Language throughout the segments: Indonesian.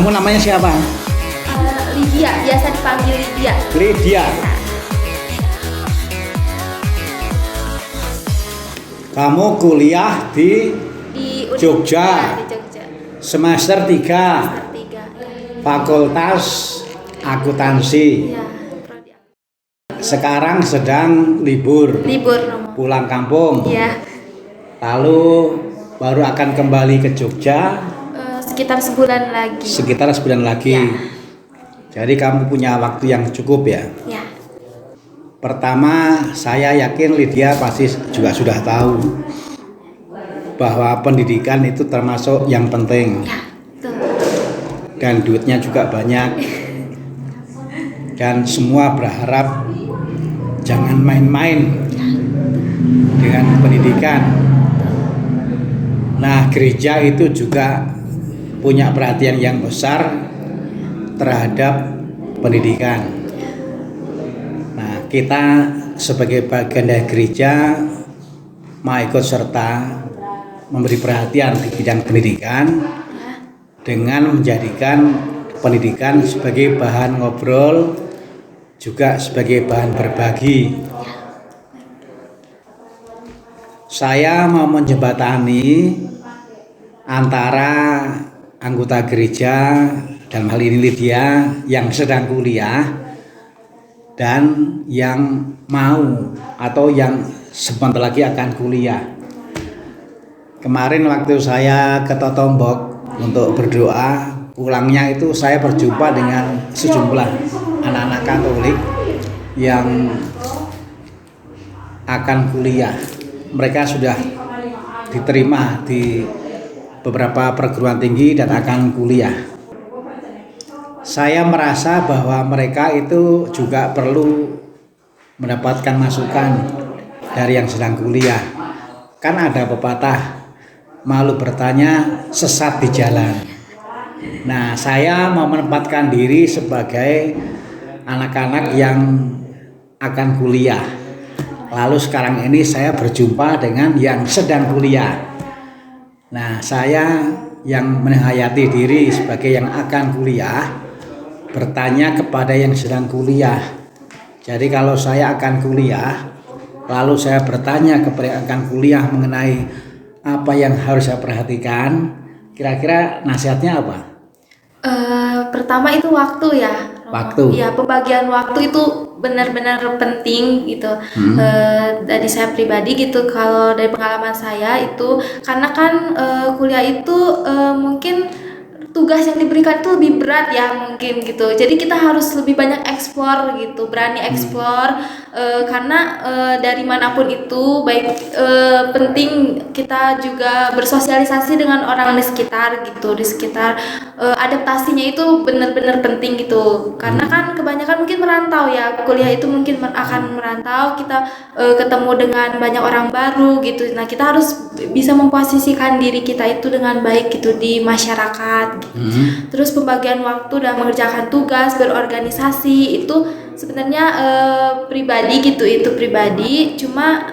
Kamu namanya siapa? Lydia, biasa dipanggil Lydia. Lydia. Kamu kuliah di Jogja. Di Jogja. Semester 3. Semester 3. Fakultas Akuntansi. Iya. Sekarang sedang libur. Libur nomor. Pulang kampung. Iya. Lalu baru akan kembali ke Jogja. Sekitar sebulan lagi. Sekitar sebulan lagi. Ya. Jadi kamu punya waktu yang cukup ya. Ya. Pertama, saya yakin Lydia pasti juga sudah tahu bahwa pendidikan itu termasuk yang penting. Ya, betul. Dan duitnya juga banyak. Dan semua berharap jangan main-main dengan pendidikan. Nah, gereja itu juga punya perhatian yang besar terhadap pendidikan. Nah, kita sebagai bagian dari gereja mau ikut serta memberi perhatian di bidang pendidikan dengan menjadikan pendidikan sebagai bahan ngobrol, juga sebagai bahan berbagi. Saya mau menjembatani antara anggota gereja dalam hal ini Lydia yang sedang kuliah dan yang mau atau yang sebentar lagi akan kuliah. Kemarin waktu saya ke Totombok untuk berdoa, pulangnya itu saya berjumpa dengan sejumlah anak-anak Katolik yang akan kuliah. Mereka sudah diterima di beberapa perguruan tinggi dan akan kuliah. Saya merasa bahwa mereka itu juga perlu mendapatkan masukan dari yang sedang kuliah. Kan ada pepatah, malu bertanya sesat di jalan. Nah, saya mau menempatkan diri sebagai anak-anak yang akan kuliah. Lalu sekarang ini saya berjumpa dengan yang sedang kuliah. Nah, saya yang menghayati diri sebagai yang akan kuliah bertanya kepada yang sedang kuliah. Jadi kalau saya akan kuliah, lalu saya bertanya kepada yang akan kuliah mengenai apa yang harus saya perhatikan, kira-kira nasihatnya apa? Pertama itu waktu ya. Waktu. Ya, pembagian waktu itu benar-benar penting gitu. Dari saya pribadi gitu, kalau dari pengalaman saya itu karena kan kuliah itu mungkin tugas yang diberikan itu lebih berat ya mungkin gitu. Jadi kita harus lebih banyak eksplor gitu, berani eksplor karena dari manapun itu baik penting kita juga bersosialisasi dengan orang di sekitar gitu, di sekitar adaptasinya itu benar-benar penting gitu. Karena kan kebanyakan mungkin merantau ya, kuliah itu mungkin akan merantau, kita ketemu dengan banyak orang baru gitu. Nah, kita harus bisa memposisikan diri kita itu dengan baik gitu di masyarakat. Terus pembagian waktu dan mengerjakan tugas, berorganisasi itu sebenarnya pribadi gitu, itu pribadi. Cuma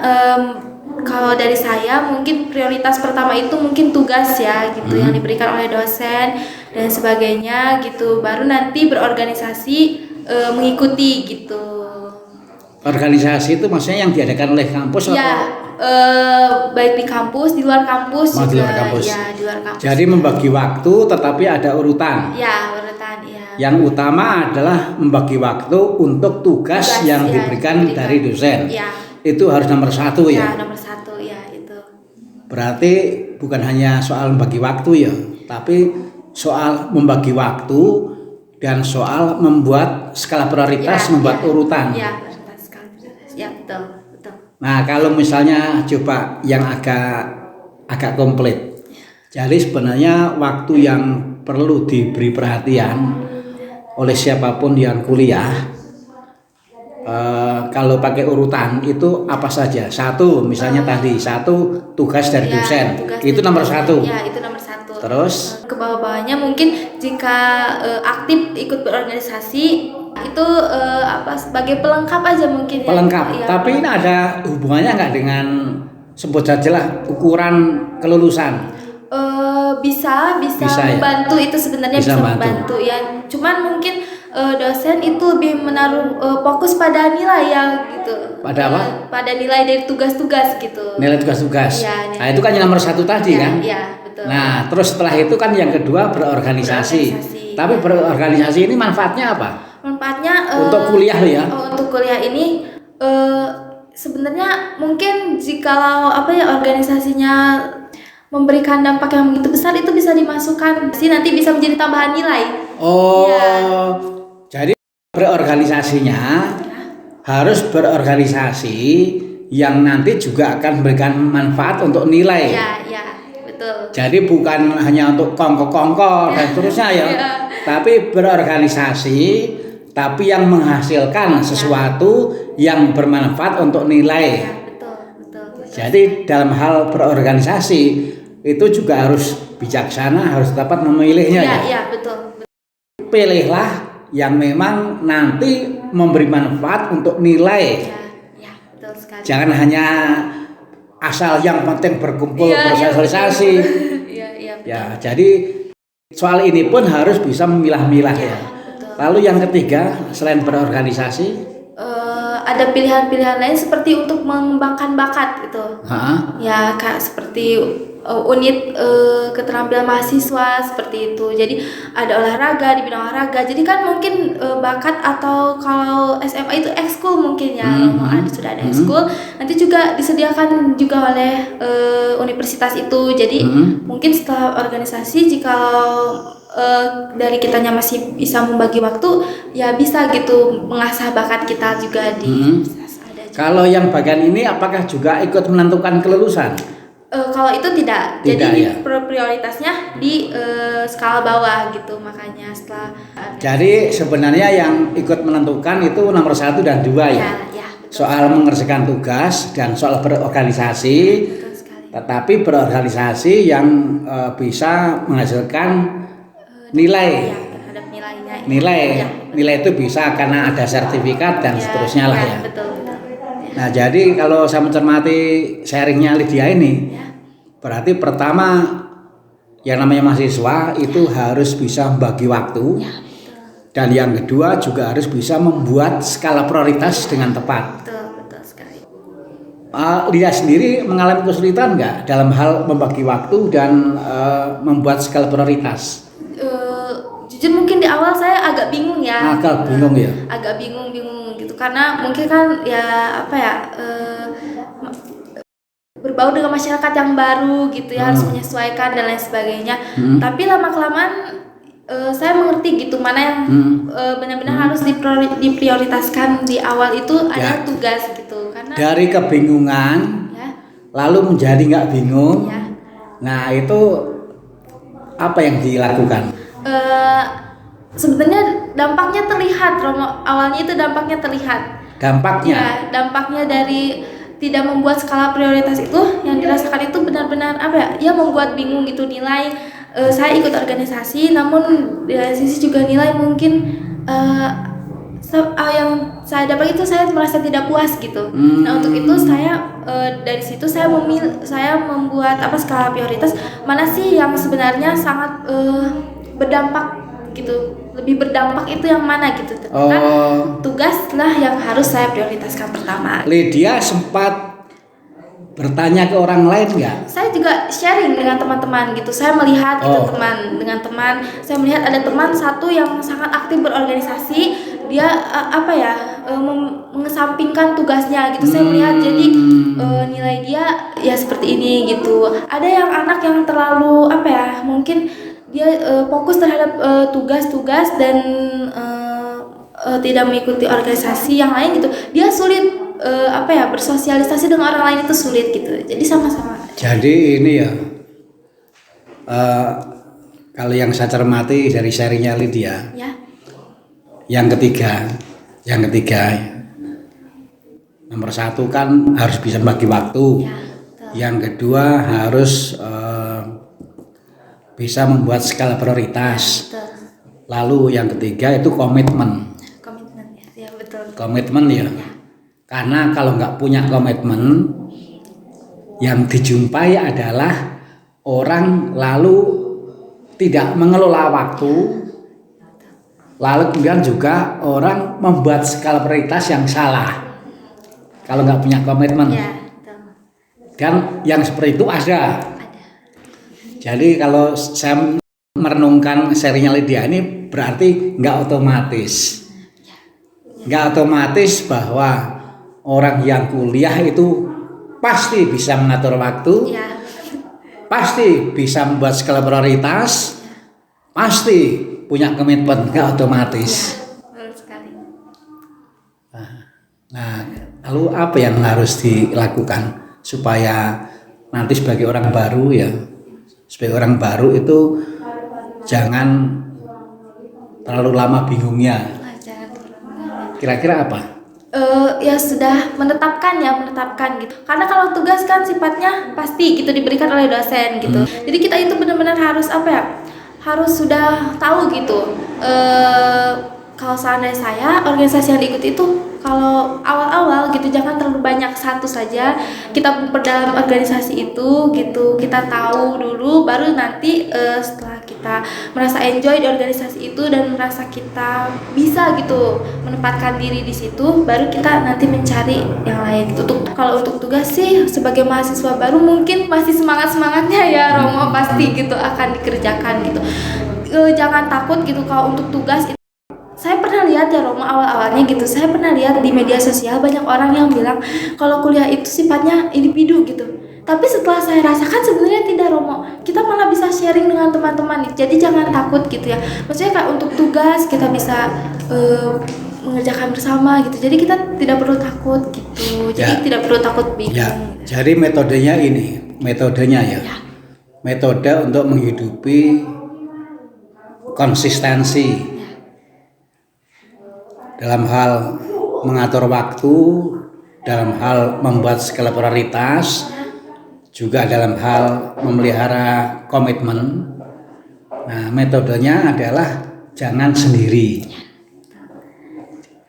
kalau dari saya mungkin prioritas pertama itu mungkin tugas ya gitu yang diberikan oleh dosen dan sebagainya gitu. Baru nanti berorganisasi mengikuti gitu. Organisasi itu maksudnya yang diadakan oleh kampus ya, atau baik di kampus, di luar kampus juga. di luar kampus. Ya, di luar kampus. Jadi membagi waktu tetapi ada urutan. Ya, urutan ya. Yang utama adalah membagi waktu untuk tugas yang diberikan dari dosen. Ya. Itu harus nomor 1 ya. Ya, nomor 1 ya itu. Berarti bukan hanya soal membagi waktu ya, tapi soal membagi waktu dan soal membuat skala prioritas, membuat urutan. Ya, skala prioritas. Ya, betul. Nah, kalau misalnya coba yang agak komplit. Jadi sebenarnya waktu yang perlu diberi perhatian oleh siapapun yang kuliah, kalau pakai urutan itu apa saja? 1 misalnya tadi, 1 tugas dari dosen. Itu nomor 1. Ya, itu nomor 1. Terus ke bawah-bawahnya mungkin jika aktif ikut berorganisasi itu sebagai pelengkap aja mungkin ya. Pelengkap. Ya, tapi ini ada hubungannya nggak dengan sebut saja lah ukuran kelulusan? bisa Bisa, ya? membantu itu sebenarnya Bisa bisa membantu. membantu ya. Cuman mungkin dosen itu lebih menaruh fokus pada nilai ya gitu. Pada apa? Pada nilai dari tugas-tugas gitu. Nilai tugas-tugas. Iya, Nah, itu kan yang nomor 1 tadi Iya, kan. iya, betul. Nah, terus setelah itu kan yang kedua berorganisasi. Tapi berorganisasi ini manfaatnya apa? Manfaatnya Untuk kuliah ya? untuk kuliah ini sebenarnya mungkin jikalau organisasinya memberikan dampak yang begitu besar, itu bisa dimasukkan sih, nanti bisa menjadi tambahan nilai. Oh, Iya. jadi berorganisasinya harus berorganisasi yang nanti juga akan memberikan manfaat untuk nilai. Iya, betul. Jadi bukan hanya untuk kongko-kongko dan seterusnya ya, Iya. tapi berorganisasi, tapi yang menghasilkan sesuatu yang bermanfaat untuk nilai. Ya, betul. Jadi dalam hal berorganisasi itu juga harus bijaksana, harus dapat memilihnya ya. Iya, betul. Pilihlah yang memang nanti memberi manfaat untuk nilai. Ya, betul sekali. Jangan hanya asal yang penting berkumpul Iya, bersosialisasi. Iya. Ya, jadi soal ini pun harus bisa memilah-milah ya. Betul. Lalu yang ketiga, selain berorganisasi, ada pilihan-pilihan lain seperti untuk mengembangkan bakat gitu. Ya, Kak, seperti unit keterampilan mahasiswa seperti itu. Jadi ada olahraga di bidang olahraga. Jadi kan mungkin bakat, atau kalau SMA itu ekskul mungkin ya. Sudah ada ekskul. Nanti juga disediakan juga oleh universitas itu. Jadi mungkin setelah organisasi, jika dari kitanya masih bisa membagi waktu, ya bisa gitu mengasah bakat kita juga di universitas. Ada juga. Kalau yang bagian ini apakah juga ikut menentukan kelulusan? Kalau itu tidak. Tidak, Jadi ya. prioritasnya di skala bawah gitu, makanya setelah Jadi sebenarnya yang ikut menentukan itu nomor 1 dan 2 ya. Ya, betul. Soal mengerjakan tugas dan soal berorganisasi. Betul sekali. Tetapi berorganisasi yang bisa menghasilkan nilai. Ya, terhadap nilainya. Nilai itu bisa karena ada sertifikat dan seterusnya lah ya. Betul. Nah, jadi kalau saya mencermati sharingnya Lydia ini, berarti pertama yang namanya mahasiswa itu harus bisa membagi waktu. Ya, Dan yang kedua juga harus bisa membuat skala prioritas dengan tepat. betul sekali. Lydia sendiri mengalami kesulitan nggak dalam hal membagi waktu dan membuat skala prioritas? Jujur mungkin di awal saya agak bingung ya. Agak bingung ya. Agak bingung gitu, karena mungkin kan ya berbau dengan masyarakat yang baru gitu ya, harus menyesuaikan dan lain sebagainya. Tapi lama kelamaan saya mengerti gitu mana yang benar-benar harus diprioritaskan di awal itu. Ada tugas gitu, karena dari kebingungan lalu menjadi nggak bingung. Nah, itu apa yang dilakukan? Sebenarnya dampaknya terlihat, Romo. Awalnya itu dampaknya terlihat. Dampaknya? Ya, dampaknya dari tidak membuat skala prioritas itu, yang dirasakan itu benar-benar membuat bingung gitu nilai. Saya ikut organisasi, namun di sisi juga nilai mungkin yang saya dapat itu saya merasa tidak puas gitu. Nah, untuk itu saya dari situ saya membuat skala prioritas mana sih yang sebenarnya sangat berdampak gitu, lebih berdampak itu yang mana gitu. Tugas lah yang harus saya prioritaskan pertama. Lydia sempat bertanya ke orang lain nggak? Saya juga sharing dengan teman-teman gitu. Saya melihat gitu saya melihat ada teman satu yang sangat aktif berorganisasi. Dia mengesampingkan tugasnya gitu. Saya melihat jadi nilai dia ya seperti ini gitu. Ada yang anak yang terlalu mungkin dia fokus terhadap tugas-tugas dan tidak mengikuti organisasi yang lain gitu. Dia sulit bersosialisasi dengan orang lain, itu sulit gitu. Jadi sama-sama. Jadi ini ya, kalau yang saya cermati dari sharingnya Lydia, yang ketiga nomor 1 kan harus bisa bagi waktu. Yang kedua harus bisa membuat skala prioritas. Lalu yang ketiga itu komitmen. Komitmen ya. Karena kalau nggak punya komitmen, yang dijumpai adalah orang lalu tidak mengelola waktu, lalu kemudian juga orang membuat skala prioritas yang salah kalau nggak punya komitmen. Ya, betul. Dan yang seperti itu ada. Ada. Jadi kalau saya merenungkan serinya Lydia ini berarti nggak otomatis. Nggak otomatis bahwa orang yang kuliah itu pasti bisa mengatur waktu, Ya, pasti bisa membuat skala prioritas, pasti punya komitmen, nggak otomatis. betul sekali. Nah, lalu apa yang harus dilakukan supaya nanti sebagai orang baru ya, sebagai orang baru itu jangan terlalu lama bingungnya. Jangan Kira-kira apa? ya sudah menetapkan gitu. Karena kalau tugas kan sifatnya pasti gitu diberikan oleh dosen gitu. Jadi kita itu benar-benar harus apa ya? Harus sudah tahu gitu. Kalau seandainya saya organisasi yang diikuti itu kalau awal-awal gitu jangan terlalu banyak, satu saja kita memperdalam organisasi itu gitu, kita tahu dulu baru nanti setelah kita merasa enjoy di organisasi itu dan merasa kita bisa gitu menempatkan diri di situ, baru kita nanti mencari yang lain gitu. Kalau untuk tugas sih sebagai mahasiswa baru mungkin masih semangatnya ya Romo, pasti gitu akan dikerjakan gitu. Jangan takut gitu kalau untuk tugas. Saya pernah lihat ya Romo awal-awalnya gitu, saya pernah lihat di media sosial banyak orang yang bilang kalau kuliah itu sifatnya individu gitu. Tapi setelah saya rasakan sebenarnya tidak Romo, kita malah bisa sharing dengan teman-teman. Jadi jangan takut gitu ya. Maksudnya kayak untuk tugas kita bisa mengerjakan bersama gitu. Jadi kita tidak perlu takut gitu. Jadi tidak perlu takut bingung. Ya, Gitu. jadi metodenya ya. Metode untuk menghidupi konsistensi dalam hal mengatur waktu, dalam hal membuat skala prioritas, juga dalam hal memelihara komitmen. Nah, metodenya adalah jangan sendiri.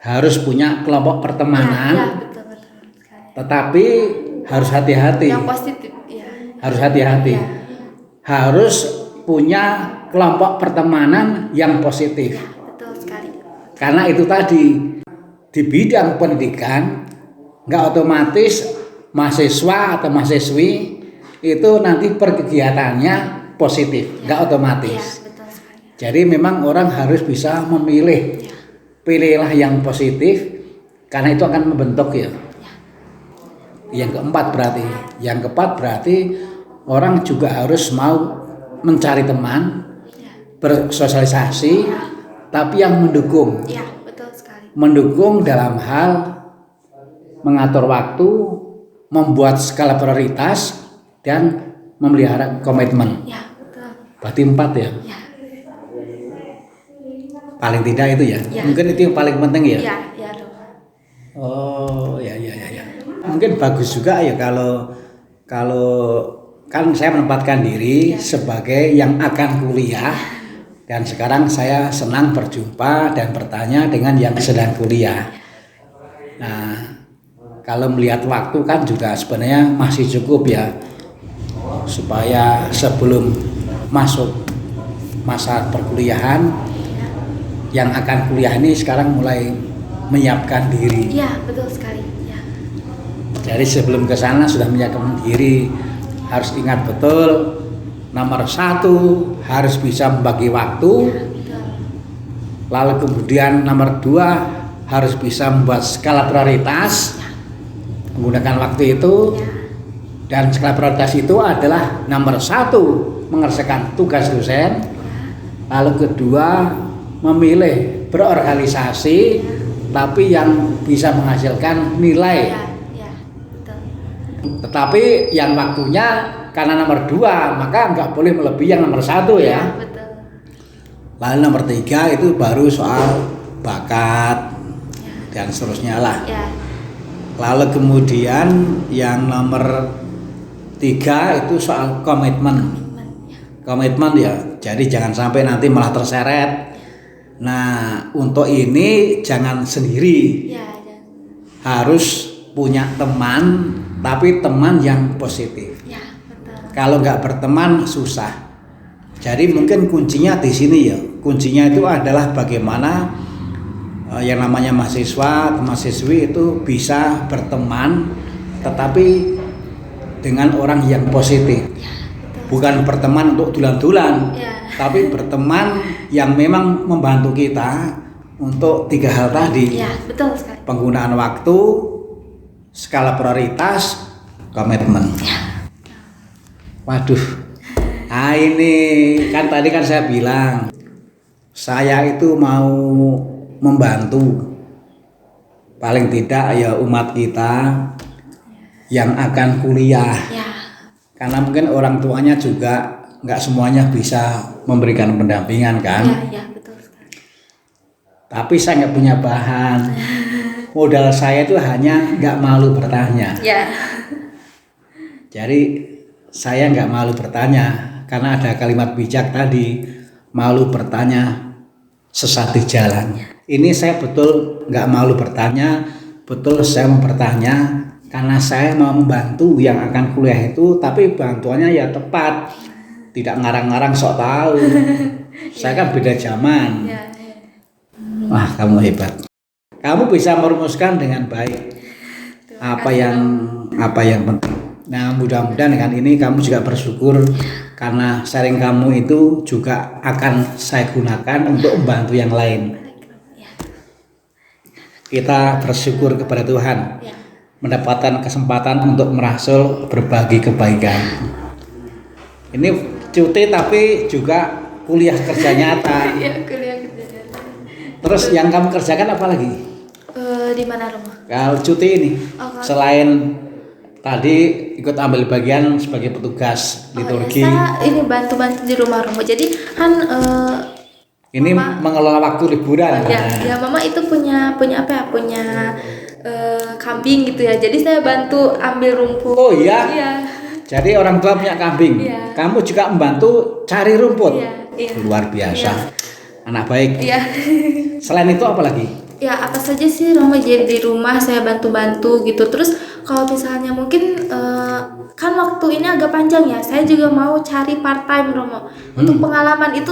Harus punya kelompok pertemanan, Betul. tetapi harus hati-hati. Yang positif ya. Harus hati-hati. Ya. Harus punya kelompok pertemanan yang positif. Betul sekali. Karena itu tadi di bidang pendidikan nggak otomatis mahasiswa atau mahasiswi itu nanti perkegiatannya positif, nggak otomatis. Ya, betul sekali. Jadi memang orang harus bisa memilih, pilihlah yang positif karena itu akan membentuk ya. Yang keempat berarti orang juga harus mau mencari teman, bersosialisasi, tapi yang mendukung. Ya, betul sekali. Mendukung dalam hal mengatur waktu, membuat skala prioritas, dan memelihara komitmen. Ya, betul. Berarti 4 ya. Ya. Paling tidak itu ya. Ya. Mungkin itu yang paling penting ya. Ya, Oh, ya. Mungkin bagus juga ya kalau kan saya menempatkan diri sebagai yang akan kuliah. Dan sekarang saya senang berjumpa dan bertanya dengan yang sedang kuliah. Nah, kalau melihat waktu kan juga sebenarnya masih cukup ya, supaya sebelum masuk masa perkuliahan, yang akan kuliah ini sekarang mulai menyiapkan diri. Ya, betul sekali. Ya. Jadi sebelum ke sana sudah menyiapkan diri, harus ingat betul. Nomor 1 harus bisa membagi waktu. Lalu kemudian nomor 2 harus bisa membuat skala prioritas, menggunakan waktu itu. Dan skala prioritas itu adalah nomor 1 mengerjakan tugas dosen. Lalu kedua memilih berorganisasi, tapi yang bisa menghasilkan nilai. Ya, betul. Tetapi yang waktunya karena nomor 2 maka nggak boleh melebihi yang nomor 1 ya. Betul. Lalu nomor 3 itu baru soal bakat dan seterusnya lah. Ya. Lalu kemudian yang nomor 3 itu soal komitmen. Komitmen ya. Jadi jangan sampai nanti malah terseret. Nah, untuk ini jangan sendiri. Ya. Harus punya teman, tapi teman yang positif. Ya, betul. Kalau nggak berteman susah. Jadi mungkin kuncinya di sini ya. Kuncinya itu adalah bagaimana yang namanya mahasiswa, mahasiswi itu bisa berteman, tetapi dengan orang yang positif. Bukan berteman untuk dulan-dulan, tapi berteman yang memang membantu kita untuk 3 hal tadi. Ya, betul sekali. Penggunaan waktu, skala prioritas, komitmen. Waduh, ini kan tadi kan saya bilang, saya itu mau membantu, paling tidak ya umat kita yang akan kuliah. Karena mungkin orang tuanya juga nggak semuanya bisa memberikan pendampingan kan. Ya, betul sekali. Tapi saya nggak punya bahan. Modal saya itu hanya nggak malu bertanya. Ya. Jadi saya nggak malu bertanya karena ada kalimat bijak tadi, malu bertanya sesat di jalan. Ini saya betul nggak malu bertanya, betul saya mau bertanya karena saya mau membantu yang akan kuliah itu, tapi bantuannya ya tepat, tidak ngarang-ngarang sok tahu. Saya kan beda zaman. Wah, kamu hebat. Kamu bisa merumuskan dengan baik apa yang penting. Nah, mudah-mudahan dengan ini kamu juga bersyukur karena sharing kamu itu juga akan saya gunakan untuk membantu yang lain. Kita bersyukur kepada Tuhan mendapatkan kesempatan untuk merasuk berbagi kebaikan. Ini cuti tapi juga kuliah kerja nyata. Iya, kuliah kerja nyata. Terus yang kamu kerjakan apa lagi? Di mana rumah? Kalau cuti ini, selain tadi ikut ambil bagian sebagai petugas liturgi. Saya ini bantu-bantu di rumah-rumah. Jadi kan ini Mama, mengelola waktu liburan. Ya, Mama itu punya apa ya? Punya kambing gitu ya. Jadi saya bantu ambil rumput. Oh iya. Jadi orang tua punya kambing. Kamu juga membantu cari rumput. Iya. Luar biasa. Anak baik. Iya. Selain itu apa lagi? Ya, apa saja sih Romo, jadi di rumah saya bantu-bantu gitu. Terus kalau misalnya mungkin kan waktu ini agak panjang ya, saya juga mau cari part time Romo untuk pengalaman itu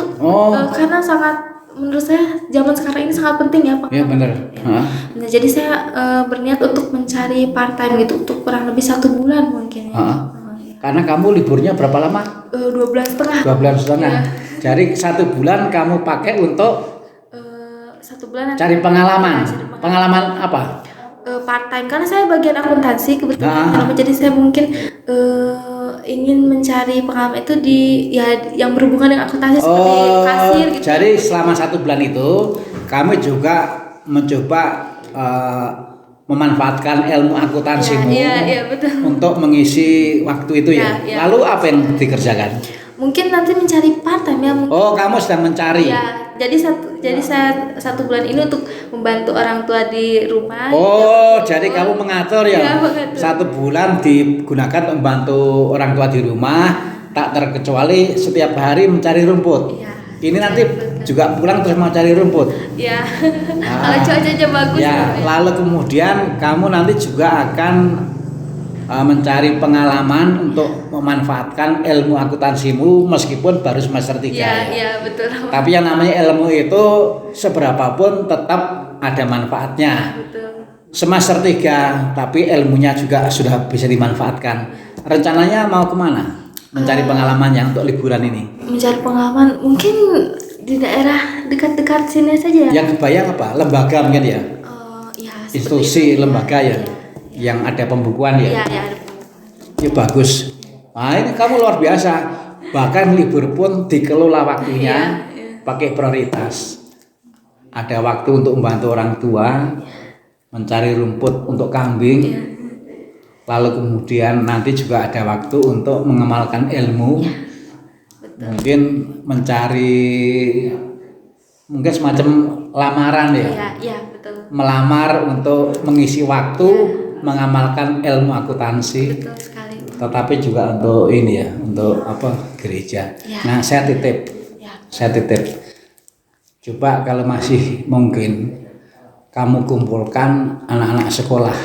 karena sangat, menurut saya zaman sekarang ini sangat penting ya Pak. Iya benar. Nah, jadi saya berniat untuk mencari part time gitu untuk kurang lebih 1 bulan mungkin ya. Karena kamu liburnya berapa lama? 2 bulan setengah. 2 bulan setengah. Jadi 1 bulan kamu pakai untuk 1 bulan cari pengalaman. Pengalaman apa? Part time karena saya bagian akuntansi kebetulan. Jadi saya mungkin ingin mencari pengalaman itu di yang berhubungan dengan akuntansi seperti kasir gitu. Jadi selama 1 bulan itu kami juga mencoba memanfaatkan ilmu akuntansimu betul. untuk mengisi waktu itu ya. Lalu apa yang dikerjakan? Mungkin nanti mencari part time ya. Kamu sedang mencari. Ya, jadi saya 1 bulan ini untuk membantu orang tua di rumah. Jadi kamu mengatur ya. 1 bulan digunakan untuk membantu orang tua di rumah, tak terkecuali setiap hari mencari rumput. Ini nanti juga pulang terus mau cari rumput. Iya. Kalau cuacanya bagus. Lalu kemudian kamu nanti juga akan mencari pengalaman untuk memanfaatkan ilmu akuntansimu meskipun baru semester 3. Iya, betul. Tapi yang namanya ilmu itu seberapapun tetap ada manfaatnya. Betul. Semester 3, tapi ilmunya juga sudah bisa dimanfaatkan. Rencananya mau kemana? Mencari pengalamannya untuk liburan ini? Mencari pengalaman mungkin di daerah dekat-dekat sini saja. Yang kebayang apa? Lembaga mungkin ya? Institusi, lembaga ya? Yang ada pembukuan ya? Iya. Ya bagus. Nah ini kamu luar biasa. Bahkan libur pun dikelola waktunya pakai prioritas. Ada waktu untuk membantu orang tua, mencari rumput untuk kambing. Lalu kemudian nanti juga ada waktu untuk mengamalkan ilmu. Mungkin mencari mungkin semacam lamaran ya. Iya, betul. Melamar untuk mengisi waktu mengamalkan ilmu akuntansi. Betul sekali. Tetapi juga untuk ini ya, untuk gereja. Nah, saya titip. Coba kalau masih mungkin kamu kumpulkan anak-anak sekolah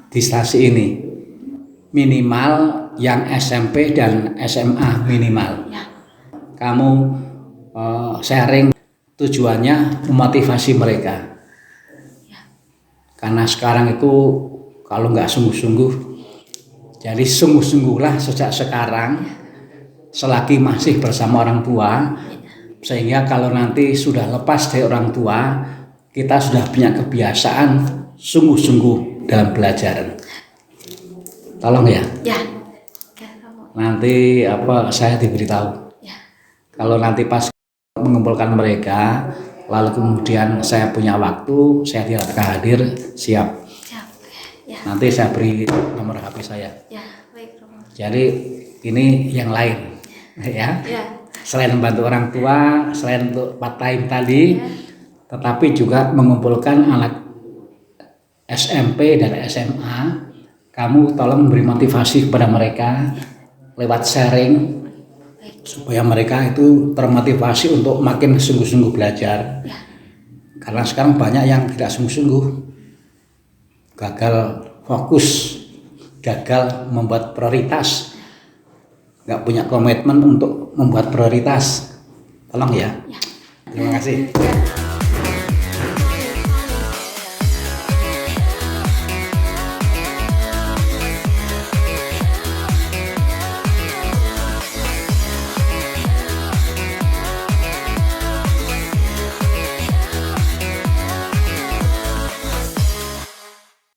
di stasi ini. Minimal yang SMP dan SMA minimal. kamu sharing, tujuannya memotivasi mereka. Karena sekarang itu kalau nggak sungguh-sungguh, jadi sungguh-sungguhlah sejak sekarang selagi masih bersama orang tua, sehingga kalau nanti sudah lepas dari orang tua, kita sudah punya kebiasaan sungguh-sungguh dalam belajar. Tolong ya. Ya. Nanti saya diberitahu. Ya. Kalau nanti pas mengumpulkan mereka, lalu kemudian saya punya waktu, saya tidak hadir, siap. Siap. Ya. Nanti saya beri nomor HP saya. Ya, baik Romo. Jadi ini yang lain, ya. Ya. Selain membantu orang tua, selain untuk part-time tadi, tetapi juga mengumpulkan anak SMP dan SMA. Kamu tolong memberi motivasi kepada mereka lewat sharing, supaya mereka itu termotivasi untuk makin sungguh-sungguh belajar. Karena sekarang banyak yang tidak sungguh-sungguh, gagal fokus, gagal membuat prioritas, nggak punya komitmen untuk membuat prioritas. Tolong ya. Terima kasih.